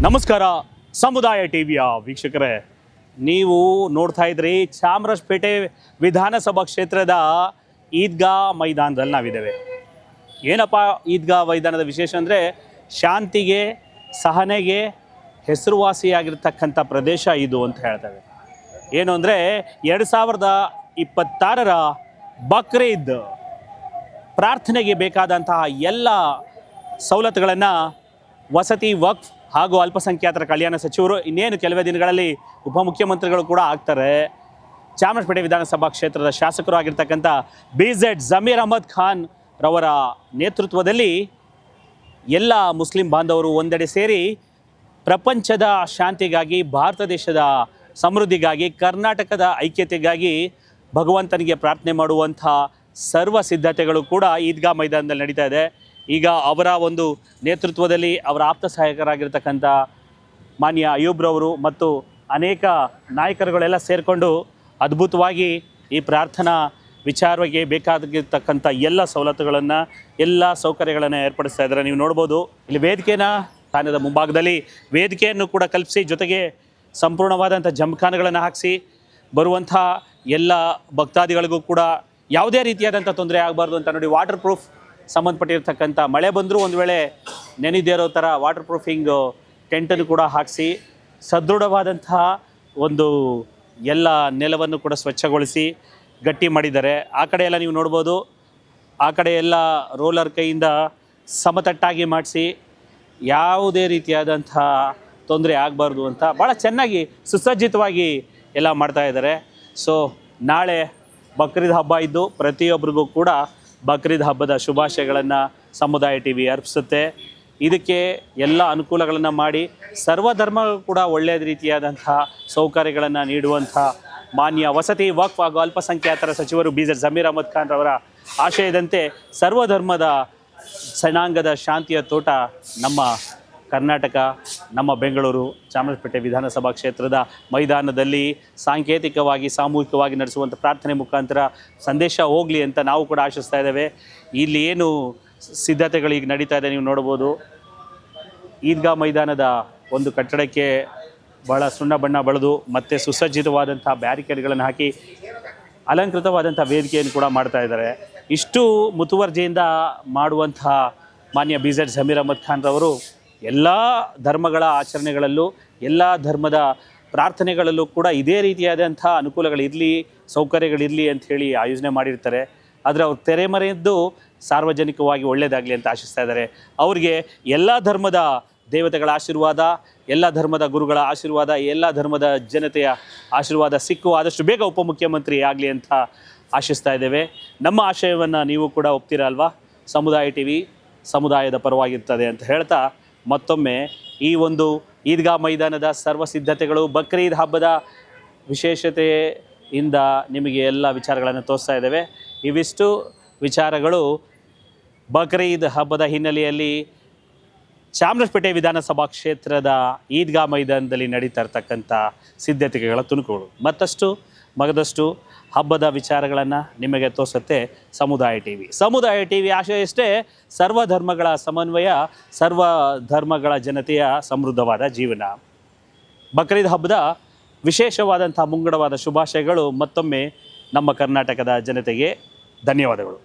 ನಮಸ್ಕಾರ ಸಮುದಾಯ ಟಿವಿಯ ವೀಕ್ಷಕರೇ, ನೀವು ನೋಡ್ತಾ ಇದ್ರಿ ಚಾಮರಾಜಪೇಟೆ ವಿಧಾನಸಭಾ ಕ್ಷೇತ್ರದ ಈದ್ಗಾ ಮೈದಾನದಲ್ಲಿ ನಾವಿದ್ದೇವೆ. ಏನಪ್ಪ ಈದ್ಗಾ ಮೈದಾನದ ವಿಶೇಷ ಅಂದರೆ ಶಾಂತಿಗೆ ಸಹನೆಗೆ ಹೆಸರುವಾಸಿಯಾಗಿರ್ತಕ್ಕಂಥ ಪ್ರದೇಶ ಇದು ಅಂತ ಹೇಳ್ತೇವೆ. ಏನು ಅಂದರೆ 2026ರ ಬಕ್ರೀದ್ ಪ್ರಾರ್ಥನೆಗೆ ಬೇಕಾದಂತಹ ಎಲ್ಲ ಸವಲತ್ತುಗಳನ್ನು ವಸತಿ ವಕ್ಫ್ ಹಾಗೂ ಅಲ್ಪಸಂಖ್ಯಾತರ ಕಲ್ಯಾಣ ಸಚಿವರು ಇನ್ನೇನು ಕೆಲವೇ ದಿನಗಳಲ್ಲಿ ಉಪಮುಖ್ಯಮಂತ್ರಿಗಳು ಕೂಡ ಆಗ್ತಾರೆ. ಚಾಮರಾಜಪೇಟೆ ವಿಧಾನಸಭಾ ಕ್ಷೇತ್ರದ ಶಾಸಕರು ಆಗಿರ್ತಕ್ಕಂಥ BZ ಜಮೀರ್ ಅಹಮದ್ ಖಾನ್ ರವರ ನೇತೃತ್ವದಲ್ಲಿ ಎಲ್ಲ ಮುಸ್ಲಿಂ ಬಾಂಧವರು ಒಂದೆಡೆ ಸೇರಿ ಪ್ರಪಂಚದ ಶಾಂತಿಗಾಗಿ, ಭಾರತ ದೇಶದ ಸಮೃದ್ಧಿಗಾಗಿ, ಕರ್ನಾಟಕದ ಐಕ್ಯತೆಗಾಗಿ ಭಗವಂತನಿಗೆ ಪ್ರಾರ್ಥನೆ ಮಾಡುವಂಥ ಸರ್ವ ಸಿದ್ಧತೆಗಳು ಕೂಡ ಈದ್ಗಾ ಮೈದಾನದಲ್ಲಿ ನಡೀತಾ ಇದೆ. ಈಗ ಅವರ ಒಂದು ನೇತೃತ್ವದಲ್ಲಿ ಅವರ ಆಪ್ತ ಸಹಾಯಕರಾಗಿರ್ತಕ್ಕಂಥ ಮಾನ್ಯ ಅಯೂಬ್ರವರು ಮತ್ತು ಅನೇಕ ನಾಯಕರುಗಳೆಲ್ಲ ಸೇರಿಕೊಂಡು ಅದ್ಭುತವಾಗಿ ಈ ಪ್ರಾರ್ಥನಾ ವಿಚಾರವಾಗಿ ಬೇಕಾಗಿರ್ತಕ್ಕಂಥ ಎಲ್ಲ ಸವಲತ್ತುಗಳನ್ನು, ಎಲ್ಲ ಸೌಕರ್ಯಗಳನ್ನು ಏರ್ಪಡಿಸ್ತಾ ಇದ್ದಾರೆ. ನೀವು ನೋಡ್ಬೋದು ಇಲ್ಲಿ ವೇದಿಕೆನ ಸ್ಥಾನದ ಮುಂಭಾಗದಲ್ಲಿ ವೇದಿಕೆಯನ್ನು ಕೂಡ ಕಲ್ಪಿಸಿ, ಜೊತೆಗೆ ಸಂಪೂರ್ಣವಾದಂಥ ಜಮಖಾನಗಳನ್ನು ಹಾಕಿಸಿ ಬರುವಂಥ ಎಲ್ಲ ಭಕ್ತಾದಿಗಳಿಗೂ ಕೂಡ ಯಾವುದೇ ರೀತಿಯಾದಂಥ ತೊಂದರೆ ಆಗಬಾರ್ದು ಅಂತ ನೋಡಿ ವಾಟರ್ ಪ್ರೂಫ್ ಸಂಬಂಧಪಟ್ಟಿರ್ತಕ್ಕಂಥ ಮಳೆ ಬಂದರೂ ಒಂದು ವೇಳೆ ನೆನೆದೇ ಇರೋ ಥರ ವಾಟರ್ ಪ್ರೂಫಿಂಗ್ ಟೆಂಟನ್ನು ಕೂಡ ಹಾಕಿಸಿ ಸದೃಢವಾದಂತಹ ಒಂದು ಎಲ್ಲ ನೆಲವನ್ನು ಕೂಡ ಸ್ವಚ್ಛಗೊಳಿಸಿ ಗಟ್ಟಿ ಮಾಡಿದ್ದಾರೆ. ಆ ಕಡೆ ಎಲ್ಲ ನೀವು ನೋಡ್ಬೋದು, ಆ ಕಡೆ ಎಲ್ಲ ರೋಲರ್ ಕೈಯಿಂದ ಸಮತಟ್ಟಾಗಿ ಮಾಡಿಸಿ ಯಾವುದೇ ರೀತಿಯಾದಂಥ ತೊಂದರೆ ಆಗಬಾರ್ದು ಅಂತ ಭಾಳ ಚೆನ್ನಾಗಿ ಸುಸಜ್ಜಿತವಾಗಿ ಎಲ್ಲ ಮಾಡ್ತಾ ಇದ್ದಾರೆ. ಸೊ ನಾಳೆ ಬಕ್ರೀದ್ ಹಬ್ಬ ಇದ್ದು ಪ್ರತಿಯೊಬ್ಬರಿಗೂ ಕೂಡ ಬಕ್ರೀದ್ ಹಬ್ಬದ ಶುಭಾಶಯಗಳನ್ನು ಸಮುದಾಯ ಟಿವಿ ಅರ್ಪಿಸುತ್ತೆ. ಇದಕ್ಕೆ ಎಲ್ಲ ಅನುಕೂಲಗಳನ್ನು ಮಾಡಿ ಸರ್ವಧರ್ಮಗಳು ಕೂಡ ಒಳ್ಳೆಯ ರೀತಿಯಾದಂಥ ಸೌಕರ್ಯಗಳನ್ನು ನೀಡುವಂಥ ಮಾನ್ಯ ವಸತಿ ವಕ್ಫ್ ಹಾಗೂ ಅಲ್ಪಸಂಖ್ಯಾತರ ಸಚಿವರು BZ ಜಮೀರ್ ಅಹಮದ್ ಖಾನ್ ಅವರ ಆಶಯದಂತೆ ಸರ್ವಧರ್ಮದ ಜನಾಂಗದ ಶಾಂತಿಯ ತೋಟ ನಮ್ಮ ಕರ್ನಾಟಕ, ನಮ್ಮ ಬೆಂಗಳೂರು ಚಾಮರಾಜಪೇಟೆ ವಿಧಾನಸಭಾ ಕ್ಷೇತ್ರದ ಮೈದಾನದಲ್ಲಿ ಸಾಂಕೇತಿಕವಾಗಿ ಸಾಮೂಹಿಕವಾಗಿ ನಡೆಸುವಂಥ ಪ್ರಾರ್ಥನೆ ಮುಖಾಂತರ ಸಂದೇಶ ಹೋಗಲಿ ಅಂತ ನಾವು ಕೂಡ ಆಶಿಸ್ತಾ ಇದ್ದೇವೆ. ಇಲ್ಲಿ ಏನು ಸಿದ್ಧತೆಗಳು ಈಗ ನಡೀತಾ ಇದೆ ನೀವು ನೋಡ್ಬೋದು. ಈದ್ಗಾ ಮೈದಾನದ ಒಂದು ಕಟ್ಟಡಕ್ಕೆ ಭಾಳ ಸುಣ್ಣ ಬಣ್ಣ ಬಳಿದು ಮತ್ತು ಸುಸಜ್ಜಿತವಾದಂಥ ಬ್ಯಾರಿಕೇಡ್ಗಳನ್ನು ಹಾಕಿ ಅಲಂಕೃತವಾದಂಥ ವೇದಿಕೆಯನ್ನು ಕೂಡ ಮಾಡ್ತಾ ಇದ್ದಾರೆ. ಇಷ್ಟು ಮುತುವರ್ಜಿಯಿಂದ ಮಾಡುವಂಥ ಮಾನ್ಯ BZ ಜಮೀರ್ ಅಹಮದ್ ಖಾನ್ ರವರು ಎಲ್ಲ ಧರ್ಮಗಳ ಆಚರಣೆಗಳಲ್ಲೂ, ಎಲ್ಲ ಧರ್ಮದ ಪ್ರಾರ್ಥನೆಗಳಲ್ಲೂ ಕೂಡ ಇದೇ ರೀತಿಯಾದಂಥ ಅನುಕೂಲಗಳಿರಲಿ, ಸೌಕರ್ಯಗಳಿರಲಿ ಅಂಥೇಳಿ ಆಯೋಜನೆ ಮಾಡಿರ್ತಾರೆ. ಆದರೆ ಅವ್ರು ತೆರೆಮರೆಯದ್ದು ಸಾರ್ವಜನಿಕವಾಗಿ ಒಳ್ಳೆಯದಾಗಲಿ ಅಂತ ಆಶಿಸ್ತಾ ಇದ್ದಾರೆ. ಅವರಿಗೆ ಎಲ್ಲ ಧರ್ಮದ ದೇವತೆಗಳ ಆಶೀರ್ವಾದ, ಎಲ್ಲ ಧರ್ಮದ ಗುರುಗಳ ಆಶೀರ್ವಾದ, ಎಲ್ಲ ಧರ್ಮದ ಜನತೆಯ ಆಶೀರ್ವಾದ ಸಿಕ್ಕು ಆದಷ್ಟು ಬೇಗ ಉಪಮುಖ್ಯಮಂತ್ರಿ ಆಗಲಿ ಅಂತ ಆಶಿಸ್ತಾ ಇದ್ದೇವೆ. ನಮ್ಮ ಆಶಯವನ್ನು ನೀವು ಕೂಡ ಒಪ್ತೀರಾ ಅಲ್ವಾ? ಸಮುದಾಯ ಟಿವಿ ಸಮುದಾಯದ ಪರವಾಗಿರ್ತದೆ ಅಂತ ಹೇಳ್ತಾ ಮತ್ತೊಮ್ಮೆ ಈ ಒಂದು ಈದ್ಗಾ ಮೈದಾನದ ಸರ್ವ ಸಿದ್ಧತೆಗಳು, ಬಕ್ರೀದ್ ಹಬ್ಬದ ವಿಶೇಷತೆಯಿಂದ ನಿಮಗೆ ಎಲ್ಲ ವಿಚಾರಗಳನ್ನು ತೋರಿಸ್ತಾ ಇದ್ದೇವೆ. ಇವಿಷ್ಟು ವಿಚಾರಗಳು ಬಕ್ರೀದ್ ಹಬ್ಬದ ಹಿನ್ನೆಲೆಯಲ್ಲಿ ಚಾಮರಾಜಪೇಟೆ ವಿಧಾನಸಭಾ ಕ್ಷೇತ್ರದ ಈದ್ಗಾ ಮೈದಾನದಲ್ಲಿ ನಡೀತಾ ಇರ್ತಕ್ಕಂಥ ಸಿದ್ಧತೆಗಳ ತುಣುಕುಗಳು. ಮತ್ತಷ್ಟು ಮಗದಷ್ಟು ಹಬ್ಬದ ವಿಚಾರಗಳನ್ನು ನಿಮಗೆ ತೋರಿಸುತ್ತೆ ಸಮುದಾಯ ಟಿವಿ. ಸಮುದಾಯ ಟಿವಿ ಆಶಯ ಎಷ್ಟೇ, ಸರ್ವಧರ್ಮಗಳ ಸಮನ್ವಯ, ಸರ್ವ ಧರ್ಮಗಳ ಜನತೆಯ ಸಮೃದ್ಧವಾದ ಜೀವನ. ಬಕ್ರೀದ್ ಹಬ್ಬದ ವಿಶೇಷವಾದಂಥ ಮುಂಗಡವಾದ ಶುಭಾಶಯಗಳು ಮತ್ತೊಮ್ಮೆ ನಮ್ಮ ಕರ್ನಾಟಕದ ಜನತೆಗೆ. ಧನ್ಯವಾದಗಳು.